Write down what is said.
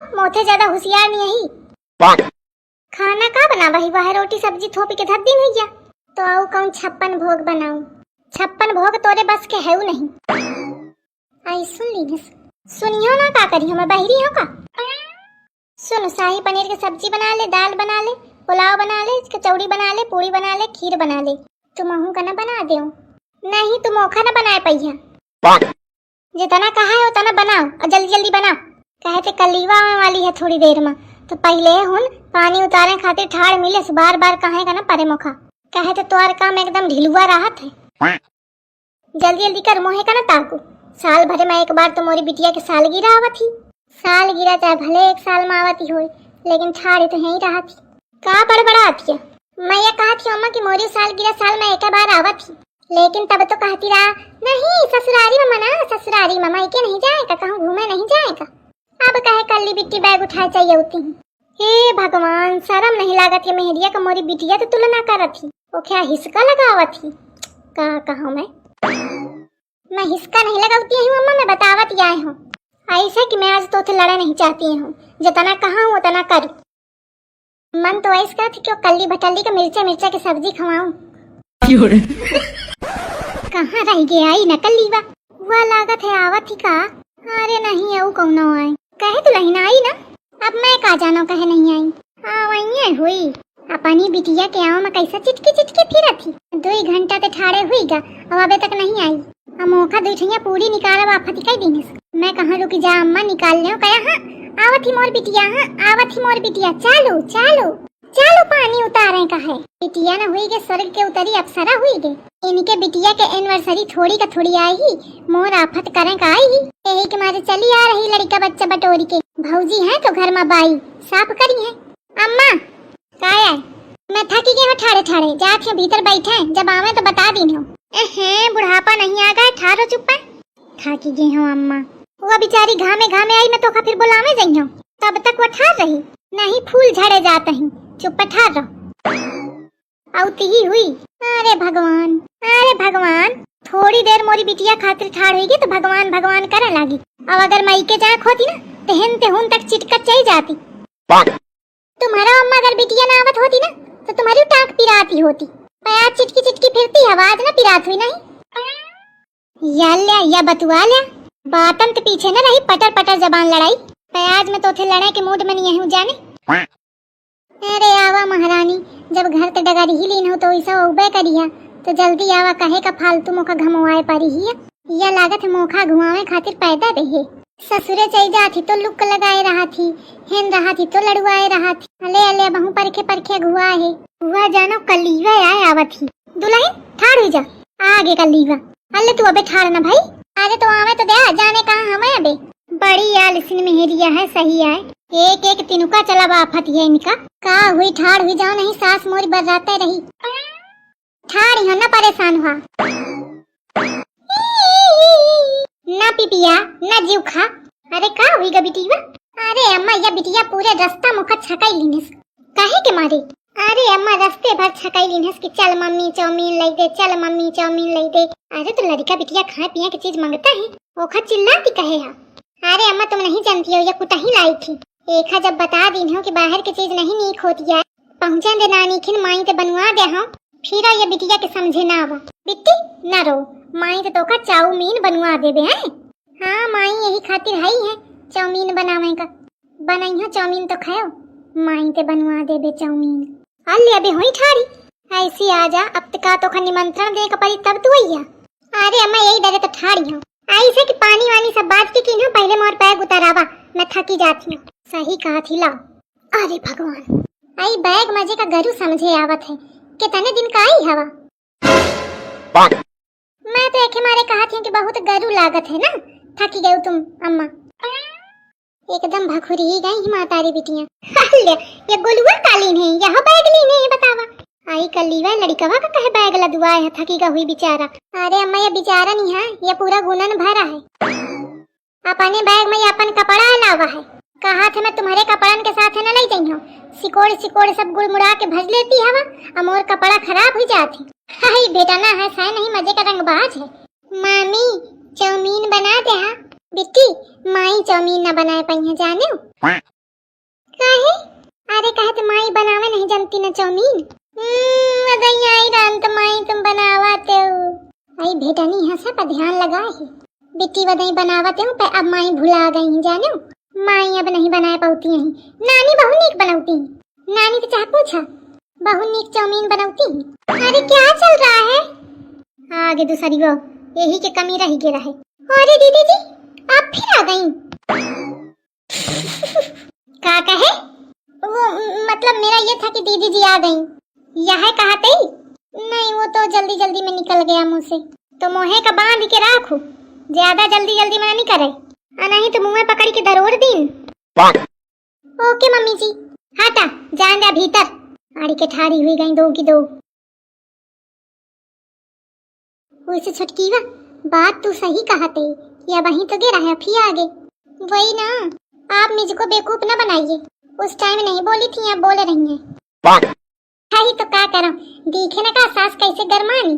मोथे ज्यादा होशियार नहीं है। खाना का बना भाई? वह रोटी सब्जी थोपी के धर दिन भैया। तो आऊ कौन 56 भोग बनाऊं? 56 भोग तोरे बस के है नहीं। आई सुन ली सुनियो ना का करी मैं बहरी हूँ का। सुन, शाही पनीर की सब्जी बना ले, दाल बना ले, पुलाव बना ले, कचौड़ी बना ले, पूरी बना ले, खीर बना ले। तुम अहू का ना बना दे? नहीं तुम ओखा ना बनाए पैया। जितना कहा है उतना बनाओ और जल्दी जल्दी बनाओ। कहे थे कलीवा आने वाली है थोड़ी देर में, तो पहले हुन पानी उतारे खातिर ठाड़ मिले बार बार कहे का ना परे मोखा। कहे थे तोर काम एकदम ढिलुआ राहत है। जल्दी जल्दी कर मोहे का ना ताकू। साल भरे में एक बार तो मोरी बिटिया के सालगिरह आवत ही। सालगिरह चाहे भले एक साल में आवती हो, लेकिन ठाड़ तो है ही रहा थी। का बड़बड़ा आती है? मैं ये कहा थी अम्मा की मोरी सालगिरह साल में एक बार आवत ही, लेकिन तब तो कहती रहा नहीं ससुरारी में मना, ससुरारी में मायके नहीं जाएगा, कहूँ घूमे नहीं जाएगा। अब कहे कल्ली बिट्टी बैग उठाए चाहिए होती है। हे भगवान, शर्म नहीं लागत है मेहरिया का मोरी बिटिया तो तुलना करत थी। वो क्या हिसका लगावत थी? का कहूँ मैं हिसका नहीं लगाती हूँ अम्मा, मैं बतावत आए हूँ। ऐसा कि मैं आज तो लड़ा नहीं चाहती हूँ, जितना कहा हूँ उतना करूँ। मन तो ऐसा थी कि कल्ली भटल्ली का मिर्चा की सब्जी खवाऊं। कहाँ रह गया आई नकलीवा? वह लागत है आवत ही का। अरे नहीं आऊ कौन आए? कहे तो लही ना आई ना। अब मैं का जानो कहे नहीं आई। हाँ वही हुई अपनी बिटिया के आओ में कैसा चिटकी फिर थी। 2 घंटा ते ठाड़े हुई गा, अब अबे तक नहीं आई। हम ओखा दूठिया पूरी निकाल आफत कई दिन। मैं कहाँ रुकी जा अम्मा निकाल ले कया। हाँ आवत ही मोर बिटिया, हाँ आवत ही मोर बिटिया। चालो चालो चालो पानी उतारे का है। बिटिया न हुई के स्वर्ग के उतरी अप्सरा हुई गे। इनके बिटिया के एनिवर्सरी थोड़ी का थोड़ी आई ही, मोर आफत करें का आई ही। यही के मारे चली आ रही लड़का बच्चा बटोरी के। भौजी है तो घर में बाई साफ करी है। अम्मा काय मैं थकी गई हूँ ठाड़े ठाड़े, जात भीतर बैठे, जब आवे तो बता दी हूँ। बुढ़ापा नहीं आ गया, ठारो चुप है। थकी गई हूँ अम्मा। वो बेचारी घामे आई, मैं तो फिर बुलावे गई हूँ, तब तक वो ठार रही। नहीं फूल झड़े जाते हैं, चुप ठार रहो। औती ही हुई। अरे भगवान, थोड़ी देर मोरी बिटिया खातिर ठाड़ हुई तो भगवान भगवान करे लागी। अब अगर मई के जांच होती ना तेहन तक चिटकत चली जाती। तुम्हारा अम्मा अगर बिटिया ना आवत होती ना तो तुम्हारी टांग पिराती होती। पैर चिटकी फिरती, आवाज ना पिरात हुई नहीं। या बतुआ लिया बातन के पीछे न रही, पटर जबान लड़ाई। प्याज में तो थे लड़ाई के मूड में नहीं हूँ जाने। अरे आवा महारानी, जब घर ते डगारी ही लीन हो तो ऐसा उबे करिया, तो जल्दी आवा कहे का फालतू मोखा घमवाए पारी ही। या लागत है मोखा घुमावे खातिर पैदा रही। ससुरे चई जाती तो लुक लगाए रहा थी, हेन रहा थी तो लड़वाए रहा थी। अले बहु परखे घुआ है। हुआ जानो कलीवा आए आवत ही। दुल्हन ठाड़ हो जा, आगे कलीवा। अल्ले तू अबे ठाड़ ना भाई। अरे तो आवे तो दे, जाने कहाँ हमें अबे। बड़ी याल सिन मेहरिया है, सही है। एक तिनुका चला बाफत है इनका। का हुई ठाड़ हुई जाओ, नहीं सास मोरी बर्राते रही। ठाड़ ही ना परेशान हुआ ना पिपिया ना जीव खा। अरे का हुई गा बिटिया? अरे अम्मा या बिटिया पूरे रास्ता मुखा छकाई लीनस काहे के मारे। अरे अम्मा रास्ते भर छकाई लीनस कि चल मम्मी चाउमीन लाई दे, चल मम्मी चाउमीन लाई दे। अरे तो लड़का बिटिया खाए पिए की चीज मांगता है, ओखा चिल्लाती कहे है। अरे अम्मा तुम नहीं जानती हो, ये कुटाही लाई थी। एखा जब बता दी हो कि बाहर की चीज नहीं नीक होती है, पहुंचा दे नानी खिन माई ते बनवा दे हम। फिर ये बिटिया के समझे ना आवा। बिट्टी ना रो, माई ते तोका चाउमीन बनवा देबे हैं। हाँ माई यही खातिर हई है चाउमीन बनावे का। बनाई हो चाउमीन तो खाओ, माई ते बनवा देबे चाउमीन। अल्ले अबे होई ठाड़ी ऐसी आजा, अब तक तो खा निमंत्रण दे का परी तब तू आइया। अरे अम्मा यही डरे तो ठाड़ी हो ऐसे कि पानी वानी सब बात के की पहले मोर पैर उतारावा, मैं थकी जाती हूँ। सही कहा थी ला। अरे भगवान, आई बैग मजे का गरु समझे आवत है, कितने दिन का आई हवा। मैं तो एके मारे कहा थी कि बहुत गरु लागत है ना, थकी गई तुम अम्मा। एकदम भखुरी ही गई मातारी बिटिया। ये गोलुआ कालीन है, यह बैग लीन है, बतावा। आई कलीवा लड़कवा का कहे बैग लदुआ है, थकी का हुई बेचारा। अरे अम्मा ये बेचारा नहीं है, ये पूरा गुनन भरा है। अपने बैग में ये अपन कपड़ा अलावा है। कहा थे मैं तुम्हारे कपड़न के साथ है ना ले जाई हूँ। सिकोड़ सब गुड़मुड़ा के भज लेती हवा, अमोर कपड़ा खराब हो जाती। हाय बेटा ना है सह नहीं, मजे का रंगबाज है। मामी चाउमीन बना दे। हाँ बिट्टी माई चाउमीन न बनाए पाई है जाने काहे? अरे कहे तो माई बनावे नहीं जानती न चाउमीन। बधाई आई रान तो माई तुम बनावाते हो। आई भेटनी हंसा पर ध्यान लगा है। बिट्टी बधाई बनावते हूँ पर अब माई भुला गई हैं जानो। माई अब नहीं बनाए पाती हैं। नानी बहु नीक बनाती हैं। नानी तो चाह पूछा बहु नीक चाउमीन बनाती हैं। अरे क्या चल रहा है? आगे दूसरी वो यही के कमी रही के रहे। अरे दीदी जी आप फिर आ गई। क्या कहे? वो मतलब मेरा ये था कि दीदी जी आ गई। यह कहते ही नहीं वो तो जल्दी जल्दी में निकल गया मुंह से। तो मोहे का बांध के रखो ज्यादा जल्दी जल्दी में नहीं करे नहीं तो मुंह में पकड़ के धरोड़ दिन। ओके मम्मी जी हटा जान जा भीतर। आड़ी के ठाड़ी हुई गई दो की दो। उसे छटकीवा बात तू सही कहते या वहीं तो गिरा है फिर आगे। वही ना आप मुझको बेवकूफ न बनाइए। उस टाइम नहीं बोली थी अब बोल रही हैं। तो क्या करूं देखे ना का सास कैसे गरमानी।